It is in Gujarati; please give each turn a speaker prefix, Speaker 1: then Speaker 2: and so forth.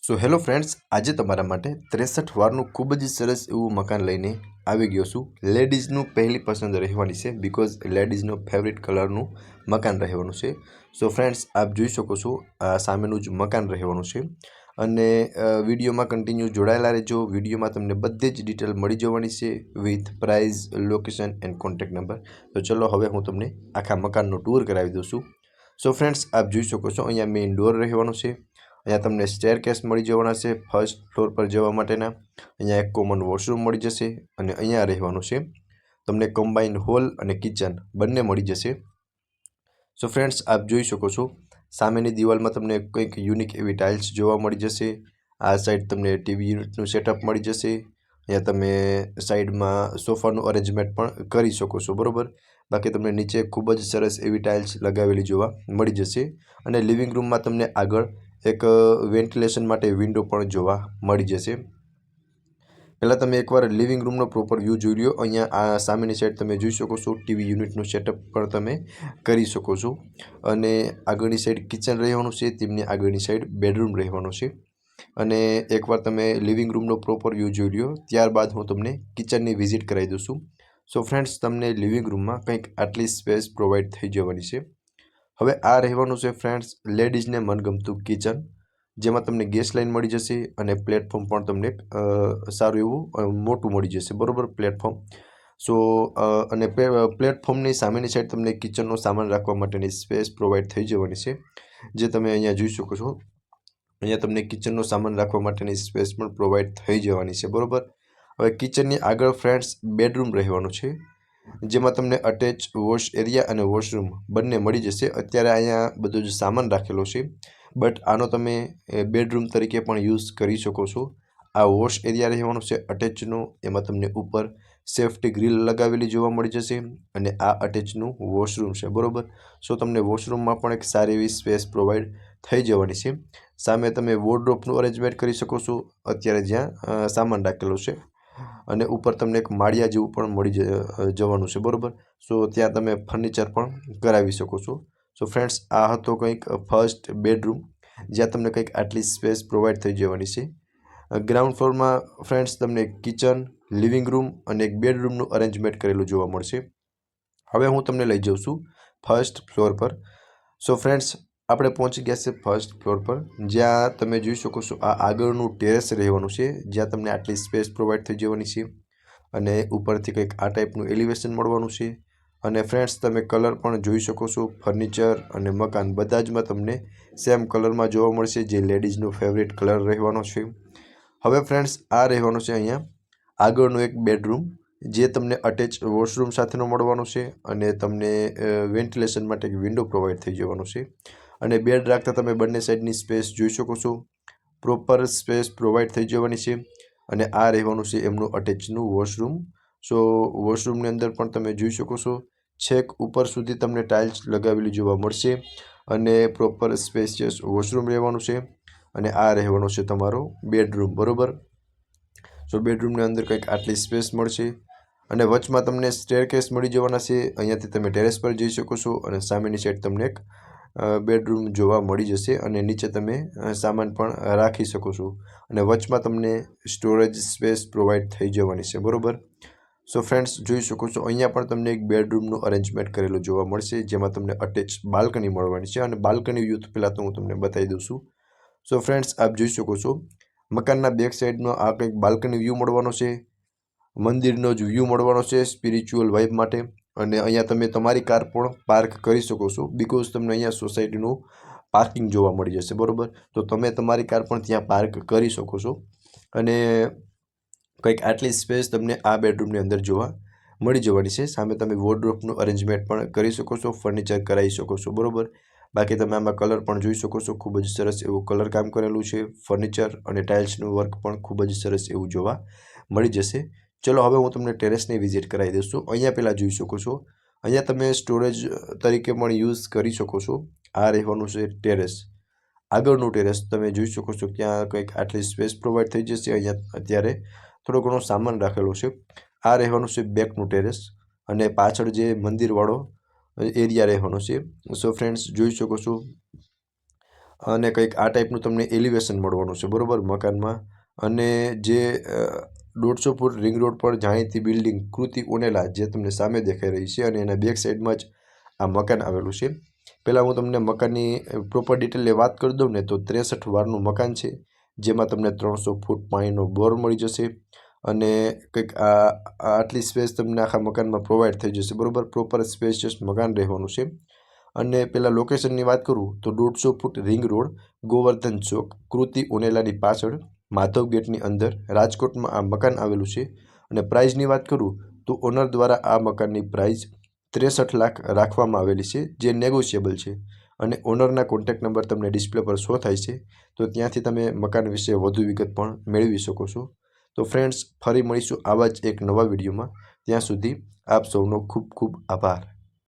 Speaker 1: સો હેલો ફ્રેન્ડ્સ, આજે તમારા માટે 63 વારનું ખૂબ જ સરસ એવું મકાન લઈને આવી ગયો છું. લેડીઝનું પહેલી પસંદ રહેવાની છે બિકોઝ લેડીઝનો ફેવરિટ કલરનું મકાન રહેવાનું છે. સો ફ્રેન્ડ્સ, આપ જોઈ શકો છો આ સામેનું જ મકાન રહેવાનું છે અને વિડીયોમાં કન્ટિન્યુ જોડાયેલા રહેજો. વિડીયોમાં તમને બધી જ ડિટેલ મળી જવાની છે with price, location and contact number. તો ચલો હવે હું તમને આખા મકાનનો ટૂર કરાવી દઉં છું. સો ફ્રેન્ડ્સ, આપ જોઈ શકો છો અહીંયા મેઇન ડોર રહેવાનો છે. અહીંયા તમને સ્ટેરકેસ મળી જવાના છે ફર્સ્ટ ફ્લોર પર જવા માટેના. અહીંયા એક કોમન વોશરૂમ મળી જશે અને અહીંયા રહેવાનું છે તમને કમ્બાઇન્ડ હોલ અને કિચન બંને મળી જશે. સો ફ્રેન્ડ્સ, આપ જોઈ શકો છો સામેની દિવાલમાં તમને કંઈક યુનિક એવી ટાઇલ્સ જોવા મળી જશે. આ સાઈડ તમને ટીવી યુનિટનું સેટઅપ મળી જશે. અહીંયા તમે સાઈડમાં સોફાનું અરેન્જમેન્ટ પણ કરી શકો છો, બરાબર. બાકી તમને નીચે ખૂબ જ સરસ એવી ટાઇલ્સ લગાવેલી જોવા મળી જશે અને લિવિંગ રૂમમાં તમને આગળ એક વેન્ટિલેશન માટે વિન્ડો પણ જોવા મળી જશે. પહેલાં તમે એકવાર લિવિંગ રૂમનો પ્રોપર વ્યૂ જોઈ લો. અહીંયા આ સામેની સાઈડ તમે જોઈ શકો છો ટીવી યુનિટનું સેટઅપ પણ તમે કરી શકો છો અને આગળની સાઈડ કિચન રહેવાનું છે, તેમની આગળની સાઈડ બેડરૂમ રહેવાનું છે. અને એકવાર તમે લિવિંગ રૂમનો પ્રોપર વ્યૂ જોઈ લો ત્યારબાદ હું તમને કિચનની વિઝિટ કરાવી દઉં છું. સો ફ્રેન્ડ્સ, તમને લિવિંગ રૂમમાં કંઈક આટલી સ્પેસ પ્રોવાઈડ થઈ જવાની છે. હવે આ રહેવાનું છે ફ્રેન્ડ્સ લેડીઝને મનગમતું કિચન, જેમાં તમને ગેસ લાઇન મળી જશે અને પ્લેટફોર્મ પણ તમને સારું એવું મોટું મળી જશે, બરાબર, પ્લેટફોર્મ. સો અને પ્લેટફોર્મની સામેની સાઈડ તમને કિચનનો સામાન રાખવા માટેની સ્પેસ પ્રોવાઈડ થઈ જવાની છે, જે તમે અહીંયા જોઈ શકો છો. અહીંયા તમને કિચનનો સામાન રાખવા માટેની સ્પેસ પણ પ્રોવાઈડ થઈ જવાની છે, બરાબર. હવે કિચનની આગળ ફ્રેન્ડ્સ બેડરૂમ રહેવાનું છે, જેમાં તમને અટેચ વોશ એરિયા અને વોશરૂમ બંને મળી જશે. અત્યારે અહીંયા બધો જ સામાન રાખેલો છે, બટ આનો તમે બેડરૂમ તરીકે પણ યુઝ કરી શકો છો. આ વોશ એરિયા રહેવાનો છે અટેચનો, એમાં તમને ઉપર સેફ્ટી ગ્રીલ લગાવેલી જોવા મળી જશે અને આ અટેચનું વોશરૂમ છે, બરાબર. સો તમને વોશરૂમમાં પણ એક સારી એવી સ્પેસ પ્રોવાઈડ થઈ જવાની છે. સામે તમે વોર્ડરોબનું અરેન્જમેન્ટ કરી શકો છો અત્યારે જ્યાં સામાન રાખેલો છે અને ઉપર તમને એક માળિયા જેવું પણ મળી જવાનું છે, બરાબર. સો ત્યાં તમે ફર્નિચર પણ કરાવી શકો છો. સો ફ્રેન્ડ્સ, આ હતો કંઈક ફર્સ્ટ બેડરૂમ, જ્યાં તમને કંઈક આટલી સ્પેસ પ્રોવાઈડ થઈ જવાની છે. ગ્રાઉન્ડ ફ્લોરમાં ફ્રેન્ડ્સ તમને કિચન, લિવિંગ રૂમ અને એક બેડરૂમનું અરેન્જમેન્ટ કરેલું જોવા મળશે. હવે હું તમને લઈ જાઉં છું ફર્સ્ટ ફ્લોર પર. સો ફ્રેન્ડ્સ, આપણે પહોંચી ગયા છે ફર્સ્ટ ફ્લોર પર, જ્યાં તમે જોઈ શકો છો આ આગળનું ટેરેસ રહેવાનું છે, જ્યાં તમને આટલી સ્પેસ પ્રોવાઈડ થઈ જવાની છે અને ઉપરથી કંઈક આ ટાઈપનું એલિવેશન મળવાનું છે. અને ફ્રેન્ડ્સ, તમે કલર પણ જોઈ શકો છો, ફર્નિચર અને મકાન બધા જમાં તમને સેમ કલરમાં જોવા મળશે, જે લેડીઝનો ફેવરિટ કલર રહેવાનો છે. હવે ફ્રેન્ડ્સ, આ રહેવાનો છે અહીંયા આગળનું એક બેડરૂમ, જે તમને અટેચ વોશરૂમ સાથેનો મળવાનો છે અને તમને વેન્ટિલેશન માટે એક વિન્ડો પ્રોવાઈડ થઈ જવાનો છે. અને બેડ રાખતા તમે બંને સાઈડની સ્પેસ જોઈ શકો છો, પ્રોપર સ્પેસ પ્રોવાઈડ થઈ જવાની છે. અને આ રહેવાનું છે એમનું અટેચનું વોશરૂમ. સો વોશરૂમની અંદર પણ તમે જોઈ શકો છો છેક ઉપર સુધી તમને ટાઇલ્સ લગાવેલી જોવા મળશે અને પ્રોપર સ્પેશિયસ વોશરૂમ રહેવાનું છે. અને આ રહેવાનો છે તમારો બેડરૂમ, બરાબર. સો બેડરૂમની અંદર કંઈક આટલી સ્પેસ મળશે અને વચમાં તમને સ્ટેરકેસ મળી જવાના છે. અહીંયાથી તમે ટેરેસ પર જઈ શકો છો અને સામેની સાઈડ તમને એક બેડરૂમ જોવા મળી જશે અને નીચે તમે સામાન પણ રાખી શકો છો અને વચમાં તમને સ્ટોરેજ સ્પેસ પ્રોવાઈડ થઈ જવાની છે, બરાબર. સો ફ્રેન્ડ્સ, જોઈ શકો છો અહીંયા પણ તમને એક બેડરૂમનું અરેન્જમેન્ટ કરેલું જોવા મળશે, જેમાં તમને અટેચ બાલ્કની મળવાની છે અને બાલ્કની વ્યૂ પહેલાં તો હું તમને બતાવી દઉં છું. સો ફ્રેન્ડ્સ, આપ જોઈ શકો છો મકાનના બેક સાઈડનો આ કંઈક બાલ્કની વ્યૂ મળવાનો છે, મંદિરનો જ વ્યૂ મળવાનો છે સ્પિરિચ્યુઅલ વાઇબ માટે. અને અહીંયા તમે તમારી કાર પણ પાર્ક કરી શકો છો, બિકોઝ તમને અહીંયા સોસાયટીનું પાર્કિંગ જોવા મળી જશે, બરાબર. તો તમે તમારી કાર પણ ત્યાં પાર્ક કરી શકો છો અને કંઈક આટલી સ્પેસ તમને આ બેડરૂમની અંદર જોવા મળી જવાની છે. સામે તમે વોર્ડરોબનું અરેન્જમેન્ટ પણ કરી શકો છો, ફર્નિચર કરાવી શકો છો, બરાબર. બાકી તમે આમાં કલર પણ જોઈ શકો છો, ખૂબ જ સરસ એવું કલર કામ કરેલું છે. ફર્નિચર અને ટાઇલ્સનું વર્ક પણ ખૂબ જ સરસ એવું જોવા મળી જશે. ચલો હવે હું તમને ટેરેસની વિઝિટ કરાવી દઉં છું. અહીંયા પહેલાં જોઈ શકો છો, અહીંયા તમે સ્ટોરેજ તરીકે પણ યુઝ કરી શકો છો. આ રહેવાનું છે ટેરેસ, આગળનું ટેરેસ તમે જોઈ શકો છો, ત્યાં કંઈક આટલી સ્પેસ પ્રોવાઈડ થઈ જશે. અહીંયા અત્યારે થોડો ઘણો સામાન રાખેલો છે. આ રહેવાનું છે બેકનું ટેરેસ અને પાછળ જે મંદિરવાળો એરિયા રહેવાનો છે. સો ફ્રેન્ડ્સ, જોઈ શકો છો અને કંઈક આ ટાઈપનું તમને એલિવેશન મળવાનું છે, બરાબર, મકાનમાં. અને જે 150 ફૂટ રિંગ રોડ પર જાણીતી બિલ્ડિંગ કૃતિ ઉનેલા જે તમને સામે દેખાઈ રહી છે, અને એના બેક સાઈડમાં જ આ મકાન આવેલું છે. પહેલાં હું તમને મકાનની પ્રોપર ડિટેલની વાત કરી દઉં ને તો 63 વારનું મકાન છે, જેમાં તમને 300 ફૂટ પાણીનો બોર મળી જશે. અને કંઈક આટલી સ્પેસ તમને આખા મકાનમાં પ્રોવાઈડ થઈ જશે, બરાબર. પ્રોપર સ્પેશિયસ મકાન રહેવાનું છે. અને પહેલાં લોકેશનની વાત કરું તો 150 ફૂટ રિંગ રોડ, ગોવર્ધન ચોક, કૃતિ ઉનેલાની પાછળ, માધવ ગેટની અંદર, રાજકોટમાં આ મકાન આવેલું છે. અને પ્રાઇઝની વાત કરું તો ઓનર દ્વારા આ મકાનની પ્રાઇસ 63 લાખ રાખવામાં આવેલી છે, જે નેગોશિયેબલ છે. અને ઓનરના કોન્ટેક્ટ નંબર તમને ડિસ્પ્લે પર શો થાય છે, તો ત્યાંથી તમે મકાન વિશે વધુ વિગત પણ મેળવી શકો છો. તો ફ્રેન્ડ્સ, ફરી મળીશું આવા જ એક નવા વિડીયોમાં. ત્યાં સુધી આપ સૌનો ખૂબ ખૂબ આભાર.